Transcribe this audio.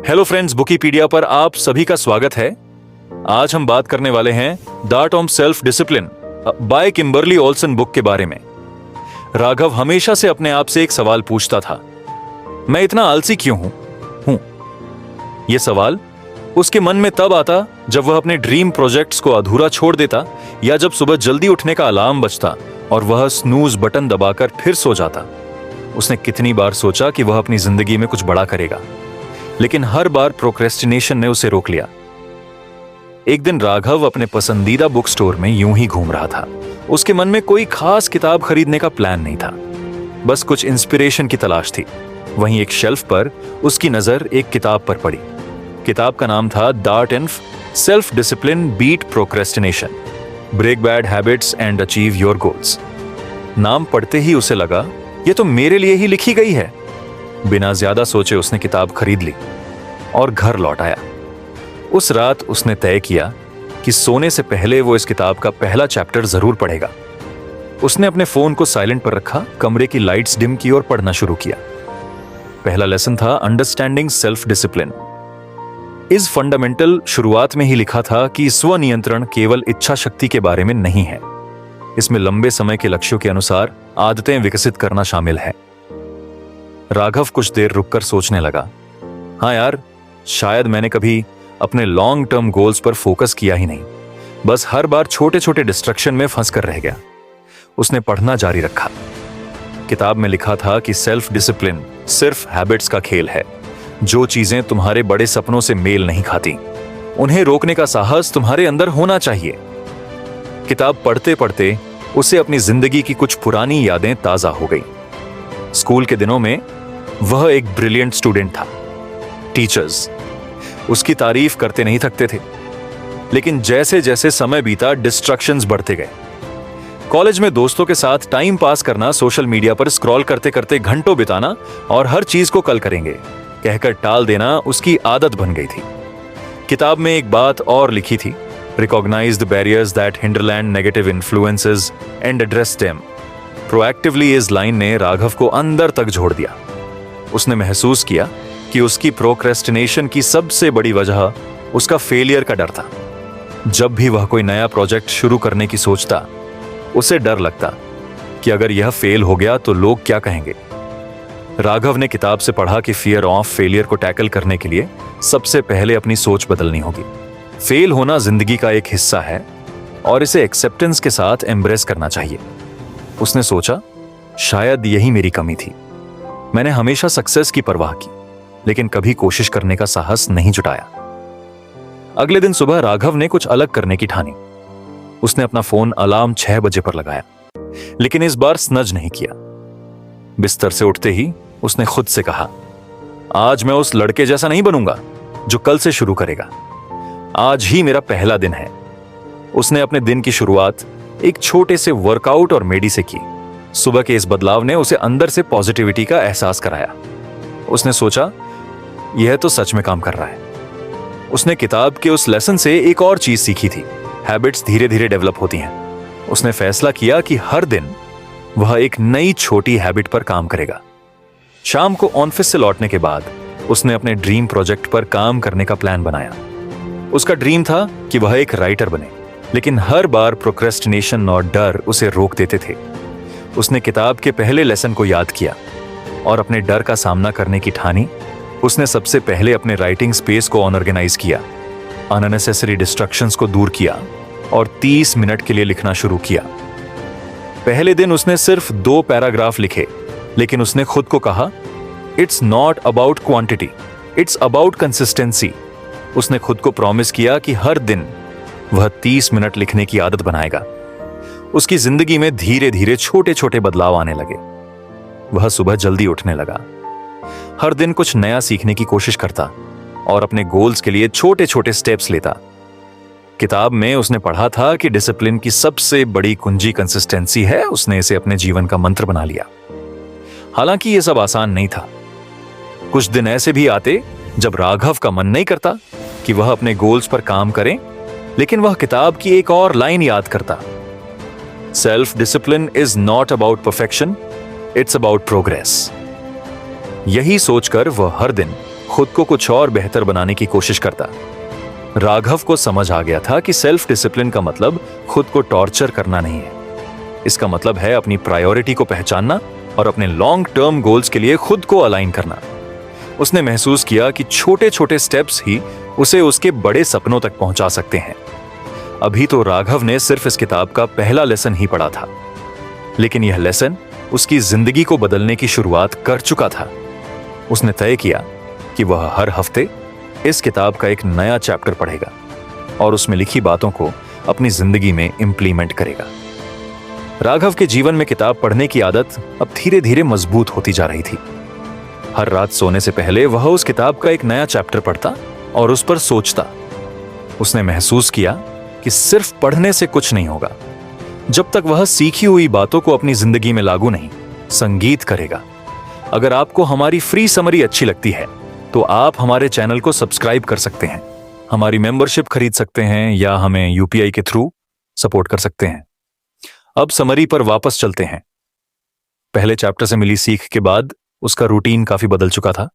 Hello friends, बुकीपीडिया पर आप सभी का स्वागत है। आज हम बात करने वाले हैं the art of self discipline by Kimberly Olsen book के बारे में। राघव हमेशा से अपने आप से एक सवाल पूछता था, मैं इतना आलसी क्यों हूं? यह सवाल उसके मन में तब आता जब वह अपने ड्रीम प्रोजेक्ट्स को अधूरा छोड़ देता या जब सुबह जल्दी उठने का अलार्म बजता और वह स्नूज बटन दबाकर फिर सो जाता। उसने कितनी बार सोचा कि वह अपनी जिंदगी में कुछ बड़ा करेगा, लेकिन हर बार प्रोक्रेस्टिनेशन ने उसे रोक लिया। एक दिन राघव अपने पसंदीदा बुक स्टोर में यूं ही घूम रहा था। उसके मन में कोई खास किताब खरीदने का प्लान नहीं था, बस कुछ इंस्पिरेशन की तलाश थी। वहीं एक शेल्फ पर उसकी नजर एक किताब पर पड़ी। किताब का नाम था the art of self discipline beat procrastination, break bad habits and achieve your goals. नाम पढ़ते ही उसे लगा, यह तो मेरे लिए ही लिखी गई है। बिना ज्यादा सोचे उसने किताब खरीद ली और घर लौट आया। उस रात उसने तय किया कि सोने से पहले वो इस किताब का पहला चैप्टर जरूर पढ़ेगा। उसने अपने फोन को साइलेंट पर रखा, कमरे की लाइट्स डिम की और पढ़ना शुरू किया। पहला लेसन था अंडरस्टैंडिंग सेल्फ डिसिप्लिन। इस फंडामेंटल शुरुआत में ही लिखा था कि स्वनियंत्रण केवल इच्छा शक्ति के बारे में नहीं है, इसमें लंबे समय के लक्ष्यों के अनुसार आदतें विकसित करना शामिल है। राघव कुछ देर रुककर सोचने लगा, हाँ यार, शायद मैंने कभी अपने लॉन्ग टर्म गोल्स पर फोकस किया ही नहीं, बस हर बार छोटे छोटे डिस्ट्रक्शन में फंस कर रह गया। उसने पढ़ना जारी रखा। किताब में लिखा था कि सेल्फ डिसिप्लिन सिर्फ हैबिट्स का खेल है। जो चीजें तुम्हारे बड़े सपनों से मेल नहीं खाती, उन्हें रोकने का साहस तुम्हारे अंदर होना चाहिए। किताब पढ़ते पढ़ते उसे अपनी जिंदगी की कुछ पुरानी यादें ताजा हो गई। स्कूल के दिनों में वह एक ब्रिलियंट स्टूडेंट था। टीचर्स उसकी तारीफ करते नहीं थकते थे, लेकिन जैसे जैसे समय बीता डिस्ट्रैक्शंस बढ़ते गए। कॉलेज में दोस्तों के साथ टाइम पास करना, सोशल मीडिया पर स्क्रॉल करते करते घंटों बिताना और हर चीज को कल करेंगे कहकर टाल देना उसकी आदत बन गई थी। किताब में एक बात और लिखी थी, recognise the barriers that hinder and negative influences and address them proactively. इस लाइन ने राघव को अंदर तक झोड़ दिया। उसने महसूस किया कि उसकी प्रोक्रेस्टिनेशन की सबसे बड़ी वजह उसका फेलियर का डर था। जब भी वह कोई नया प्रोजेक्ट शुरू करने की सोचता, उसे डर लगता कि अगर यह फेल हो गया तो लोग क्या कहेंगे। राघव ने किताब से पढ़ा कि फियर ऑफ फेलियर को टैकल करने के लिए सबसे पहले अपनी सोच बदलनी होगी। फेल होना जिंदगी का एक हिस्सा है और इसे एक्सेप्टेंस के साथ एम्ब्रेस करना चाहिए। उसने सोचा, शायद यही मेरी कमी थी। मैंने हमेशा सक्सेस की परवाह की, लेकिन कभी कोशिश करने का साहस नहीं जुटाया। अगले दिन सुबह राघव ने कुछ अलग करने की ठानी। उसने अपना फोन अलार्म 6 बजे पर लगाया, लेकिन इस बार स्नज नहीं किया। बिस्तर से उठते ही उसने खुद से कहा, आज मैं उस लड़के जैसा नहीं बनूंगा जो कल से शुरू करेगा। आज ही मेरा पहला दिन है। उसने अपने दिन की शुरुआत एक छोटे से वर्कआउट और मेडी से की। सुबह के इस बदलाव ने उसे अंदर से पॉजिटिविटी का एहसास कराया। उसने सोचा, यह तो सच में काम कर रहा है। उसने किताब के उस लेसन से एक और चीज सीखी थी, हैबिट्स धीरे धीरे डेवलप होती हैं। उसने फैसला किया कि हर दिन वह एक नई छोटी हैबिट पर काम करेगा। शाम को ऑफिस से लौटने के बाद उसने अपने ड्रीम प्रोजेक्ट पर काम करने का प्लान बनाया। उसका ड्रीम था कि वह एक राइटर बने, लेकिन हर बार प्रोक्रेस्टिनेशन और डर उसे रोक देते थे। उसने किताब के पहले लेसन को याद किया और अपने डर का सामना करने की ठानी। उसने सबसे पहले अपने राइटिंग स्पेस को ऑर्गेनाइज किया, अननेसेसरी डिस्ट्रैक्शंस को दूर किया और 30 मिनट के लिए लिखना शुरू किया। पहले दिन उसने सिर्फ 2 पैराग्राफ लिखे, लेकिन उसने खुद को कहा, it's not about quantity, it's about consistency. उसने खुद को प्रॉमिस किया कि हर दिन वह 30 मिनट लिखने की आदत बनाएगा। उसकी जिंदगी में धीरे धीरे छोटे छोटे बदलाव आने लगे। वह सुबह जल्दी उठने लगा, हर दिन कुछ नया सीखने की कोशिश करता और अपने गोल्स के लिए छोटे छोटे स्टेप्स लेता। किताब में उसने पढ़ा था कि डिसिप्लिन की सबसे बड़ी कुंजी कंसिस्टेंसी है। उसने इसे अपने जीवन का मंत्र बना लिया। हालांकि यह सब आसान नहीं था। कुछ दिन ऐसे भी आते जब राघव का मन नहीं करता कि वह अपने गोल्स पर काम करे, लेकिन वह किताब की एक और लाइन याद करता, self discipline is not about perfection, it's about progress. यही सोचकर वह हर दिन खुद को कुछ और बेहतर बनाने की कोशिश करता। राघव को समझ आ गया था कि सेल्फ डिसिप्लिन का मतलब खुद को टॉर्चर करना नहीं है। इसका मतलब है अपनी प्रायोरिटी को पहचानना और अपने लॉन्ग टर्म गोल्स के लिए खुद को अलाइन करना। उसने महसूस किया कि छोटे छोटे स्टेप्स ही उसे उसके बड़े सपनों तक पहुंचा सकते हैं। अभी तो राघव ने सिर्फ इस किताब का पहला लेसन ही पढ़ा था, लेकिन यह लेसन उसकी जिंदगी को बदलने की शुरुआत कर चुका था। उसने तय किया कि वह हर हफ्ते इस किताब का एक नया चैप्टर पढ़ेगा और उसमें लिखी बातों को अपनी जिंदगी में इंप्लीमेंट करेगा। राघव के जीवन में किताब पढ़ने की आदत अब धीरे धीरे मजबूत होती जा रही थी। हर रात सोने से पहले वह उस किताब का एक नया चैप्टर पढ़ता और उस पर सोचता। उसने महसूस किया कि सिर्फ पढ़ने से कुछ नहीं होगा जब तक वह सीखी हुई बातों को अपनी जिंदगी में लागू नहीं संगीत करेगा। अगर आपको हमारी फ्री समरी अच्छी लगती है तो आप हमारे चैनल को सब्सक्राइब कर सकते हैं, हमारी मेंबरशिप खरीद सकते हैं या हमें यूपीआई के थ्रू सपोर्ट कर सकते हैं। अब समरी पर वापस चलते हैं। पहले चैप्टर से मिली सीख के बाद उसका रूटीन काफी बदल चुका था।